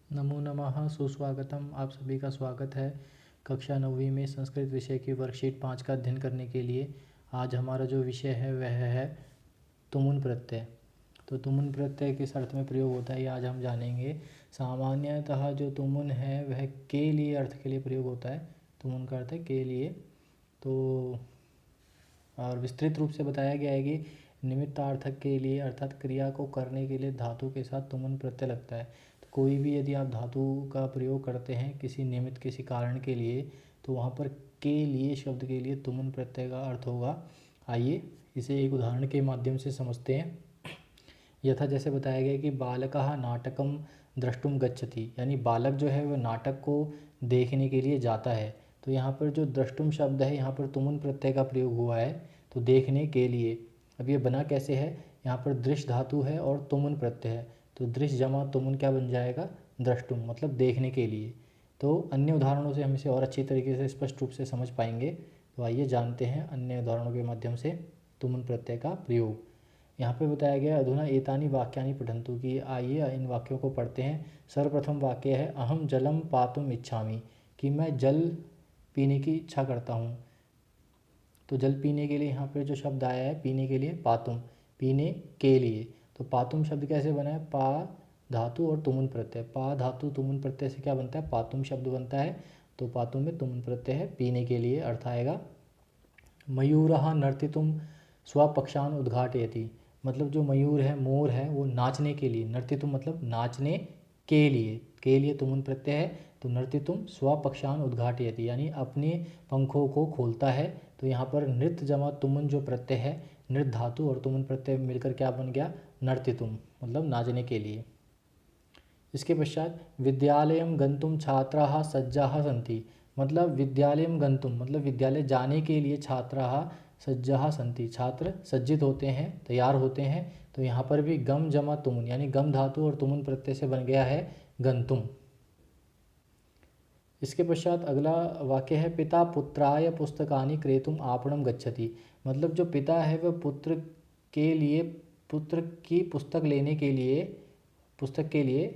नमो नमः, सुस्वागतम। आप सभी का स्वागत है कक्षा 9वीं में संस्कृत विषय की वर्कशीट 5 का अध्ययन करने के लिए। आज हमारा जो विषय है वह है तुमुन प्रत्यय। तो तुमुन प्रत्यय किस अर्थ में प्रयोग होता है ये आज हम जानेंगे। सामान्यतः जो तुमुन है वह के लिए अर्थ के लिए प्रयोग होता है। तुमुन का अर्थ है के लिए। तो और विस्तृत रूप से बताया गया है कि निमित्तार्थक के लिए अर्थात क्रिया को करने के लिए धातु के साथ तुमुन प्रत्यय लगता है। तो कोई भी यदि आप धातु का प्रयोग करते हैं किसी निमित्त किसी कारण के लिए तो वहाँ पर के लिए शब्द के लिए तुमुन प्रत्यय का अर्थ होगा। आइए इसे एक उदाहरण के माध्यम से समझते हैं। यथा जैसे बताया गया कि बालकः नाटकम द्रष्टुम गच्छति, यानी बालक जो है वह नाटक को देखने के लिए जाता है। तो यहाँ पर जो द्रष्टुम शब्द है यहाँ पर तुमुन प्रत्यय का प्रयोग हुआ है, तो देखने के लिए। अब ये बना कैसे है, यहाँ पर दृश्य धातु है और तुमुन प्रत्यय है, तो दृश्य जमा तुमुन क्या बन जाएगा, द्रष्टुम, मतलब देखने के लिए। तो अन्य उदाहरणों से हम इसे और अच्छी तरीके से स्पष्ट रूप से समझ पाएंगे। तो आइए जानते हैं अन्य उदाहरणों के माध्यम से तुमुन प्रत्यय का प्रयोग। यहाँ पे बताया गया अधुना एतानी वाक्यानि पठन्तु, कि आइए इन वाक्यों को पढ़ते हैं। सर्वप्रथम वाक्य है अहम जलम पातुम इच्छामि, कि मैं जल पीने की इच्छा करता हूँ। तो जल पीने के लिए यहाँ पे जो शब्द आया है पीने के लिए पातुम, पीने के लिए। तो पातुम शब्द कैसे बना है, पा धातु और तुमुन प्रत्यय। पा धातु तुमुन प्रत्यय से क्या बनता है, पातुम शब्द बनता है। तो पातुम में तुमुन प्रत्यय है, पीने के लिए अर्थ आएगा। मयूरः नर्तितुम स्वपक्षान उद्घाटयति, मतलब जो मयूर है मोर है वो नाचने के लिए, नर्तितुम मतलब नाचने के लिए तुमुन प्रत्यय है। तो नर्तितुम स्वपक्षान उद्घाटयति यानी अपने पंखों को खोलता है। तो यहाँ पर नृत्य जमा तुमुन जो प्रत्यय है, नृत्य धातु और तुमुन प्रत्यय मिलकर क्या बन गया, नर्तितुम, मतलब नाचने के लिए। इसके पश्चात विद्यालयं गंतुम छात्राः सज्जाः सन्ति, मतलब विद्यालयं गंतुम मतलब विद्यालय जाने के लिए छात्राः सज्जाः सन्ति, छात्र सज्जित होते हैं, तैयार होते हैं। तो यहाँ पर भी गम जमा तुमुन यानी गम धातु और तुमुन प्रत्यय से बन गया है गंतुम। इसके पश्चात अगला वाक्य है पिता पुत्राय पुस्तकानि क्रेतुम आपणम गच्छति, मतलब जो पिता है वह पुत्र के लिए, पुत्र की पुस्तक लेने के लिए, पुस्तक के लिए,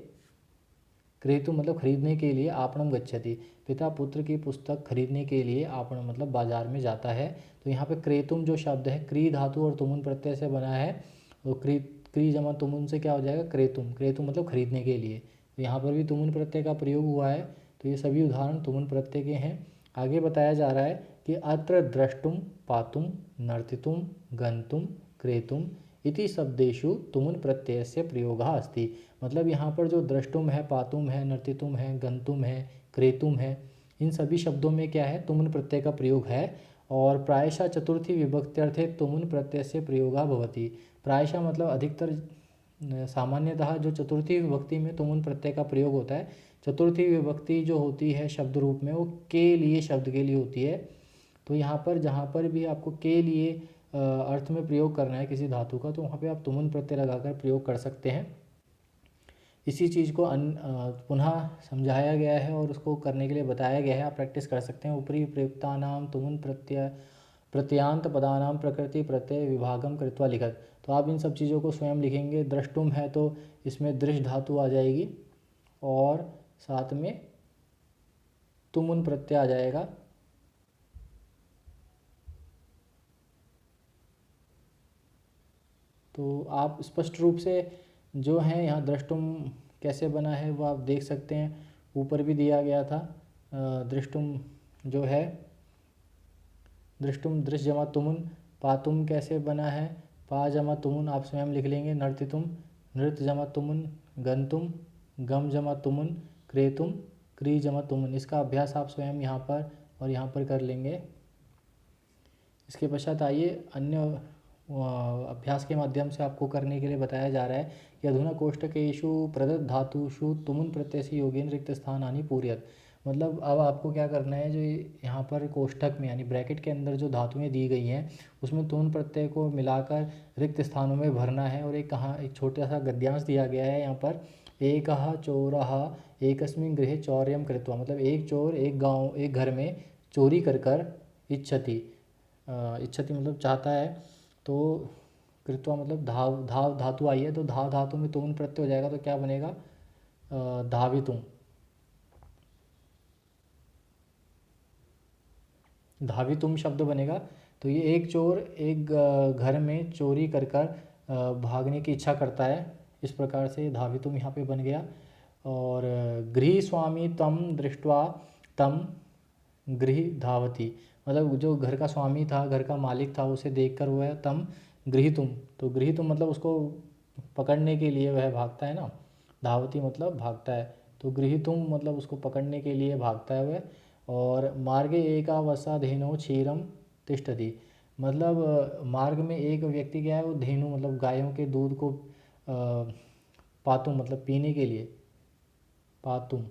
क्रेतुम मतलब खरीदने के लिए, आपणम गच्छति पिता पुत्र की पुस्तक खरीदने के लिए, आपणम मतलब बाजार में जाता है। तो यहाँ पे क्रेतुम जो शब्द है क्री धातु और तुमुन प्रत्यय से बना है। तो क्री जमा तुमुन से क्या हो जाएगा, क्रेतुम, क्रेतुम मतलब खरीदने के लिए। तो यहाँ पर भी तुमुन प्रत्यय का प्रयोग हुआ है। तो ये सभी उदाहरण तुमुन प्रत्यय के हैं। आगे बताया जा रहा है कि अत्र द्रष्टुम पातुम नर्तितुम गंतुम क्रेतुम इति शब्देषु तुमुन प्रत्ययस्य प्रयोगः अस्ति, मतलब यहाँ पर जो द्रष्टुम है, पातुम है, नर्तितुम है, गंतुम है, क्रेतुम है, इन सभी शब्दों में क्या है, तुमुन प्रत्यय का प्रयोग है। और प्रायशः चतुर्थी विभक्त्यर्थे तुमुन प्रत्यय से प्रयोगा भवति, प्रायशः मतलब अधिकतर, सामान्यतः जो चतुर्थी विभक्ति में तुमुन प्रत्यय का प्रयोग होता है। चतुर्थी विभक्ति जो होती है शब्द रूप में वो के लिए शब्द के लिए होती है। तो यहाँ पर जहाँ पर भी आपको के लिए अर्थ में प्रयोग करना है किसी धातु का, तो वहाँ पे आप तुमुन प्रत्यय लगाकर प्रयोग कर सकते हैं। इसी चीज़ को पुनः समझाया गया है और उसको करने के लिए बताया गया है, आप प्रैक्टिस कर सकते हैं। ऊपरी प्रयुक्तानाम तुमुन प्रत्यय प्रत्यांत पदानाम प्रकृति प्रत्यय विभागम कृत्वा लिखत, तो आप इन सब चीज़ों को स्वयं लिखेंगे। द्रष्टुम है तो इसमें दृश्य धातु आ जाएगी और साथ में तुमुन प्रत्यय आ जाएगा। तो आप स्पष्ट रूप से जो है यहाँ द्रष्टुम कैसे बना है वो आप देख सकते हैं, ऊपर भी दिया गया था। दृष्टुम जो है, दृष्टुम दृश्य जमा तुमुन, पातुम कैसे बना है, पा जमा तुमुन आप स्वयं लिख लेंगे, नर्तितुम नृत्य जमा तुमुन, गंतुम गम जमा तुमुन, क्रेतुम क्री जमा तुमुन। इसका अभ्यास आप स्वयं यहाँ पर और यहाँ पर कर लेंगे। इसके पश्चात आइए अन्य अभ्यास के माध्यम से आपको करने के लिए बताया जा रहा है कि अधुना कोष्टकेषु प्रदत्त धातुषु तुमुन प्रत्यय से योगेन रिक्त स्थानानि पूरयत, मतलब अब आपको क्या करना है, जो यहाँ पर कोष्ठक में यानी ब्रैकेट के अंदर जो धातुएं दी गई हैं उसमें तुमुन प्रत्यय को मिलाकर रिक्त स्थानों में भरना है। और एक छोटा सा गद्यांश दिया गया है यहाँ पर, एकः चोरः एकस्मिन् गृहे चौर्यं कृत्वा, मतलब एक चोर एक गाँव एक घर में चोरी कर कर इच्छति, इच्छति मतलब चाहता है। तो कृत्वा मतलब धाव, धाव धातु आई है तो धाव धातु में तुमुन प्रत्यय हो जाएगा। तो क्या बनेगा, धावितुम, धावितुम शब्द बनेगा। तो ये एक चोर एक घर में चोरी कर भागने की इच्छा करता है, इस प्रकार से धावितुम यहाँ पे बन गया। और गृह स्वामी तम दृष्ट्वा तम गृह धावती, मतलब जो घर का स्वामी था, घर का मालिक था, उसे देखकर वह तम गृहीतुम, तो गृहीतुम मतलब उसको पकड़ने के लिए वह भागता है ना, धावती मतलब भागता है, तो गृहीतुम मतलब उसको पकड़ने के लिए भागता है वह। और मार्गे एकावसा धेनो क्षीरम तिष्ठति, मतलब मार्ग में एक व्यक्ति गया है, वो धेनु मतलब गायों के दूध को पातुम मतलब पीने के लिए, पातुम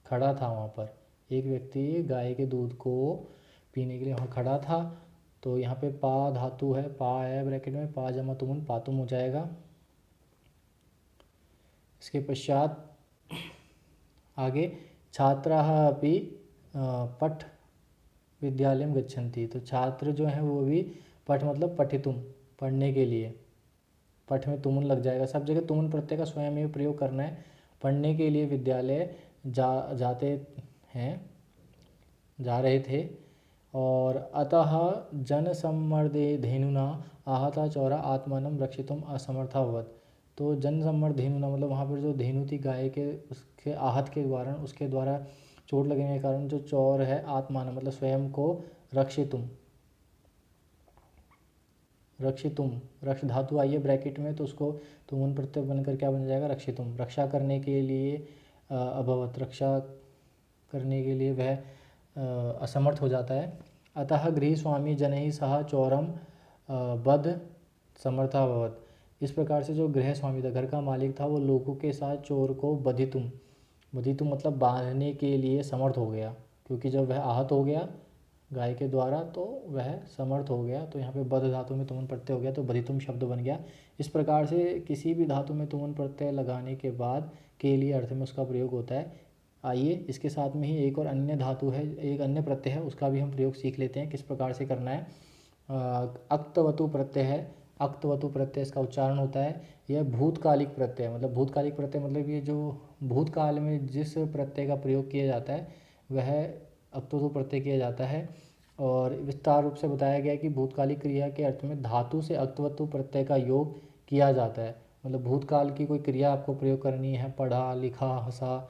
खड़ा था वहाँ पर, एक व्यक्ति गाय के दूध को पीने के लिए वहाँ खड़ा था। तो यहाँ पे पा धातु है, पा है ब्रैकेट में, पा जमा तुमुन पातुम हो जाएगा। इसके पश्चात आगे छात्राः अपि पठ विद्यालयं गच्छन्ति, तो छात्र जो हैं वो भी पठ मतलब पठितुम पढ़ने के लिए, पठ में तुमुन लग जाएगा, सब जगह तुमुन प्रत्यय का स्वयं ही प्रयोग करना है। पढ़ने के लिए विद्यालय जाते हैं, जा रहे थे। और अतः जनसम्मर्दे धेनुना आहता चौरा आत्मानं रक्षितुम असमर्थावत, तो जनसम्मर्द धेनुना मतलब वहाँ पर जो धेनु थी गाय के, उसके आहत के द्वारा, उसके द्वारा चोट लगने के कारण जो चौर है आत्मान मतलब स्वयं को रक्षितुम, रक्षितुम रक्ष धातु आई है ब्रैकेट में, तो उसको तुमुन प्रत्यय बनकर क्या बन जाएगा, रक्षितुम, रक्षा करने के लिए अभवत, रक्षा करने के लिए वह असमर्थ हो जाता है। अतः गृह स्वामी जनैः सह चौरम बध समर्थाभवत, इस प्रकार से जो गृह स्वामी था, घर का मालिक था, वो लोगों के साथ चोर को बधितुम, बधितुम मतलब बांधने के लिए समर्थ हो गया, क्योंकि जब वह आहत हो गया गाय के द्वारा तो वह समर्थ हो गया। तो यहाँ पे बध धातु में तुमुन प्रत्यय हो गया, तो बधितुम शब्द बन गया। इस प्रकार से किसी भी धातु में तुमुन प्रत्यय लगाने के बाद के लिए अर्थ में उसका प्रयोग होता है। आइए इसके साथ में ही एक और अन्य धातु है, एक अन्य प्रत्यय है, उसका भी हम प्रयोग सीख लेते हैं किस प्रकार से करना है। अक्तवतु प्रत्यय है, अक्तवतु प्रत्यय इसका उच्चारण होता है। यह भूतकालिक प्रत्यय, मतलब भूतकालिक प्रत्यय मतलब ये जो भूतकाल में जिस प्रत्यय का प्रयोग किया जाता है वह अक्तवतु प्रत्यय किया जाता है। और विस्तार रूप से बताया गया है कि भूतकालिक क्रिया के अर्थ में धातु से अक्तवतु प्रत्यय का योग किया जाता है, मतलब भूतकाल की कोई क्रिया आपको प्रयोग करनी है, पढ़ा लिखा हंसा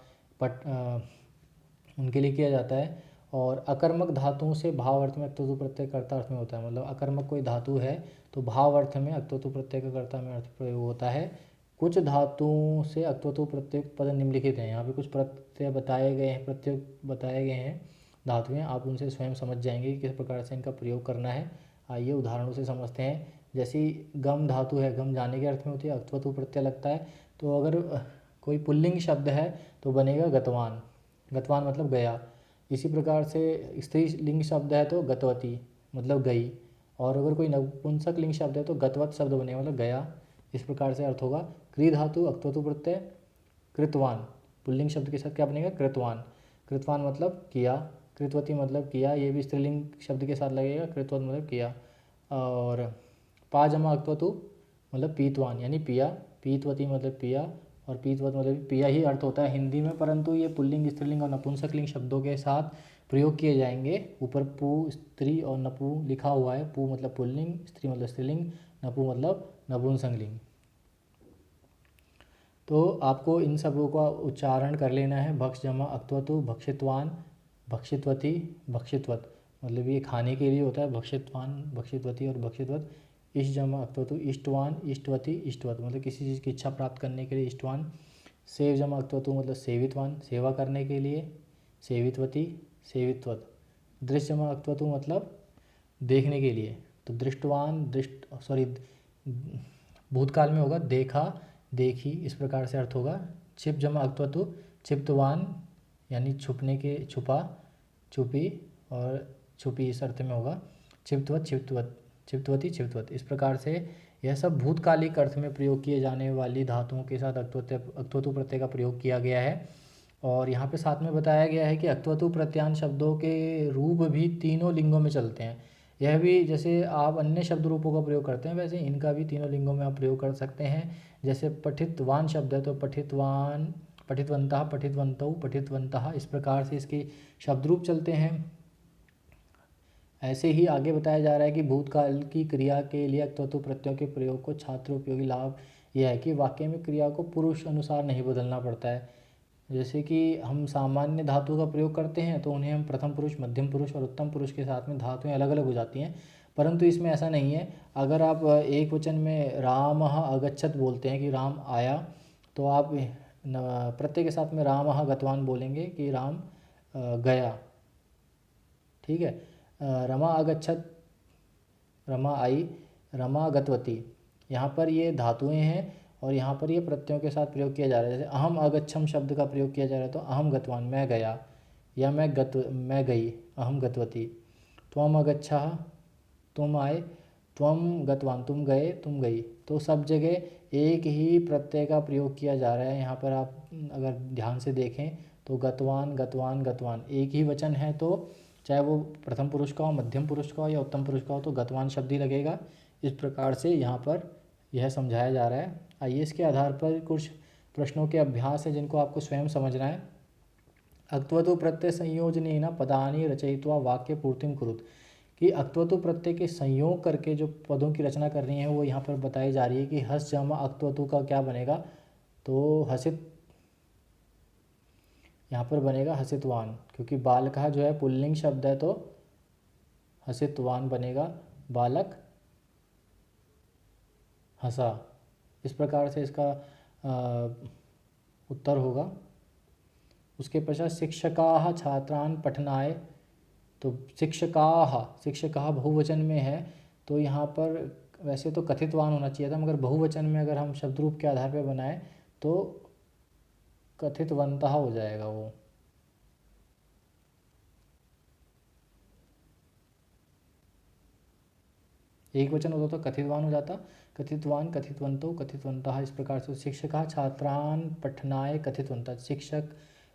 उनके लिए किया जाता है। और अकर्मक धातुओं से भाव अर्थ में अक्तवतु प्रत्यय कर्ता अर्थ में होता है, मतलब अकर्मक कोई धातु है तो भाव अर्थ में अक्तवतु प्रत्यय का कर्ता में अर्थ प्रयोग होता है। कुछ धातुओं से अक्तवतु प्रत्यय पद निम्नलिखित हैं, यहाँ पे कुछ प्रत्यय बताए गए हैं, प्रत्यय बताए गए हैं धातुएं, आप उनसे स्वयं समझ जाएंगे कि किस प्रकार से इनका प्रयोग करना है। आइए उदाहरणों से समझते हैं। जैसे गम धातु है, गम जाने के अर्थ में होती है, अक्तवतु प्रत्यय लगता है, तो अगर कोई पुल्लिंग शब्द है तो बनेगा गतवान, गतवान मतलब गया। इसी प्रकार से स्त्री लिंग शब्द है तो गतवती मतलब गई, और अगर कोई नपुंसक लिंग शब्द है तो गतवत शब्द बनेगा मतलब गया। इस प्रकार से अर्थ होगा। क्री धातु अक्तवतु प्रत्यय कृतवान, पुल्लिंग शब्द के साथ क्या बनेगा, कृतवान, कृतवान मतलब किया, कृतवती मतलब किया, ये भी स्त्रीलिंग शब्द के साथ लगेगा, कृतवत मतलब किया। और पा जमा अक्तवतु मतलब पीतवान यानी पिया, पीतवती मतलब पिया, और पीतवत मतलब पिया ही अर्थ होता है हिंदी में, परंतु ये पुल्लिंग स्त्रीलिंग और नपुंसक लिंग शब्दों के साथ प्रयोग किए जाएंगे। ऊपर पु स्त्री और नपु लिखा हुआ है, पु मतलब पुल्लिंग, स्त्री मतलब स्त्रीलिंग, नपु मतलब नपुंसक लिंग। तो आपको इन सबों का उच्चारण कर लेना है। भक्ष जमा अक्तवतु, भक्षितवान, भक्षितवती, भक्षितवत, मतलब ये खाने के लिए होता है, भक्षितवान, भक्षितवती और भक्षितवत। इष्ट जमा अक्तवतु, इष्टवान, इष्टवती, इष्टवत मतलब किसी चीज़ की इच्छा प्राप्त करने के लिए इष्टवान। सेव जमा अक्तवतु मतलब सेवितवान, सेवा करने के लिए, सेवितवती, सेवितवत। दृश्य जमा अक्तवतु मतलब देखने के लिए, तो दृष्टवान, भूतकाल में होगा देखा, देखी, इस प्रकार से अर्थ होगा। छिप जमा अक्तवतु छिप्तवान यानी छुपने के, छुपा, छुपी और छुपी इस अर्थ में होगा। छिप्तवत, छिप्तवत, छिप्तवती, छिप्तवत, इस प्रकार से यह सब भूतकालिक अर्थ में प्रयोग किए जाने वाली धातुओं के साथ अक्तवतु प्रत्यय का प्रयोग किया गया है। और यहाँ पे साथ में बताया गया है कि अक्तवतु प्रत्यान शब्दों के रूप भी तीनों लिंगों में चलते हैं। यह भी जैसे आप अन्य शब्द रूपों का प्रयोग करते हैं वैसे इनका भी तीनों लिंगों में आप प्रयोग कर सकते हैं। जैसे पठितवान शब्द है तो पठितवान, पठितवन्तः, पठितवन्तौ, पठितवन्तः, इस प्रकार से इसके शब्द रूप चलते हैं। ऐसे ही आगे बताया जा रहा है कि भूतकाल की क्रिया के लिए अक्तवतु प्रत्ययों के प्रयोग को छात्र उपयोगी लाभ यह है कि वाक्य में क्रिया को पुरुष अनुसार नहीं बदलना पड़ता है। जैसे कि हम सामान्य धातु का प्रयोग करते हैं तो उन्हें हम प्रथम पुरुष, मध्यम पुरुष और उत्तम पुरुष के साथ में धातुएं अलग अलग हो जाती हैं, परंतु इसमें ऐसा नहीं है। अगर आप एक वचन में रामः अगच्छत बोलते हैं कि राम आया, तो आप प्रत्यय के साथ में रामः गतवान बोलेंगे कि राम गया। ठीक है। रमा अगच्छत, रमा आई, रमा गतवती, यहाँ पर ये धातुएं हैं और यहाँ पर ये प्रत्ययों के साथ प्रयोग किया जा रहा है। जैसे अहम अगच्छम शब्द का प्रयोग किया जा रहा है तो अहम गतवान, मैं गया, या मैं गई, अहम गतवती। त्वम अगच्छः, तुम आए, त्वम गतवान, तुम गए, तुम गई। तो सब जगह एक ही प्रत्यय का प्रयोग किया जा रहा है। यहाँ पर आप अगर ध्यान से देखें तो गतवान, गतवान, गतवान, एक ही वचन है तो चाहे वो प्रथम पुरुष का हो, मध्यम पुरुष का हो या उत्तम पुरुष का हो तो गतवान शब्द ही लगेगा। इस प्रकार से यहाँ पर यह समझाया जा रहा है। आइए इसके आधार पर कुछ प्रश्नों के अभ्यास है जिनको आपको स्वयं समझना है। अक्तवतु प्रत्यय संयोजनेन पदानि रचयित्वा वाक्य पूर्तिम कुरुत, कि अक्तवतु प्रत्यय के संयोग करके जो पदों की रचना कर रही है वो यहाँ पर बताई जा रही है कि हस जमा अक्तवतु का क्या बनेगा, तो हसित, यहाँ पर बनेगा हसितवान, क्योंकि बालकः जो है पुल्लिंग शब्द है तो हसितवान बनेगा, बालक हंसा। इस प्रकार से इसका उत्तर होगा। उसके पश्चात शिक्षकाः छात्रान् पठनाय, तो शिक्षकाः बहुवचन में है तो यहाँ पर वैसे तो कथितवान होना चाहिए था, मगर बहुवचन में अगर हम शब्द रूप के आधार पर बनाएं तो कथितवन्तः हो जाएगा वो। एक वचन होता तो कथितवान हो जाता, कथितवान, कथितवन्तौ, कथितवन्तः। इस प्रकार से शिक्षकः छात्रान् पठनाय कथितवन्तः, शिक्षक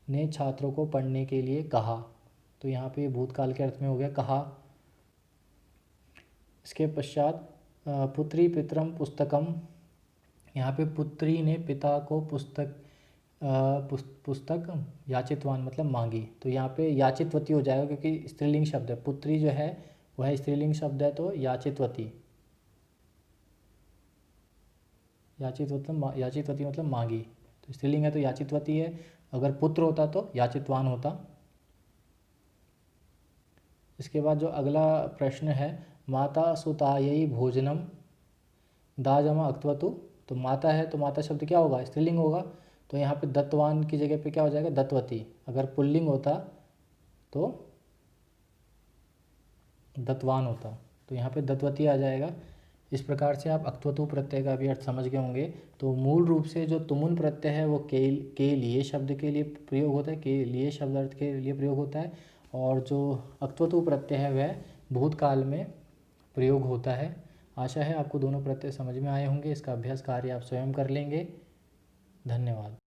ने छात्रों को पढ़ने के लिए कहा, तो यहाँ पे भूतकाल के अर्थ में हो गया कहा। इसके पश्चात पुत्री पितरम पुस्तकम, यहाँ पे पुत्री ने पिता को पुस्तक याचितवान मतलब मांगी, तो यहाँ पे याचितवती हो जाएगा क्योंकि स्त्रीलिंग शब्द है। पुत्री जो है वह स्त्रीलिंग शब्द है तो याचितवती, याचितवती मतलब मांगी, तो स्त्रीलिंग है तो याचितवती है। अगर पुत्र होता तो याचितवान होता। इसके बाद जो अगला प्रश्न है, माता सुतायै भोजनम दा जमा अक्तवतु, तो माता है तो माता शब्द क्या होगा, स्त्रीलिंग होगा, तो यहाँ पे दत्तवान की जगह पे क्या हो जाएगा, दत्तवती। अगर पुल्लिंग होता तो दत्तवान होता, तो यहाँ पे दत्तवती आ जाएगा। इस प्रकार से आप अक्तवतु प्रत्यय का भी अर्थ समझ गए होंगे। तो मूल रूप से जो तुमुन प्रत्यय है वो के लिए शब्द के लिए प्रयोग होता है, के लिए शब्द अर्थ के लिए प्रयोग होता है, और जो अक्तवतु प्रत्यय है वह भूतकाल में प्रयोग होता है। आशा है आपको दोनों प्रत्यय समझ में आए होंगे। इसका अभ्यास कार्य आप स्वयं कर लेंगे। धन्यवाद।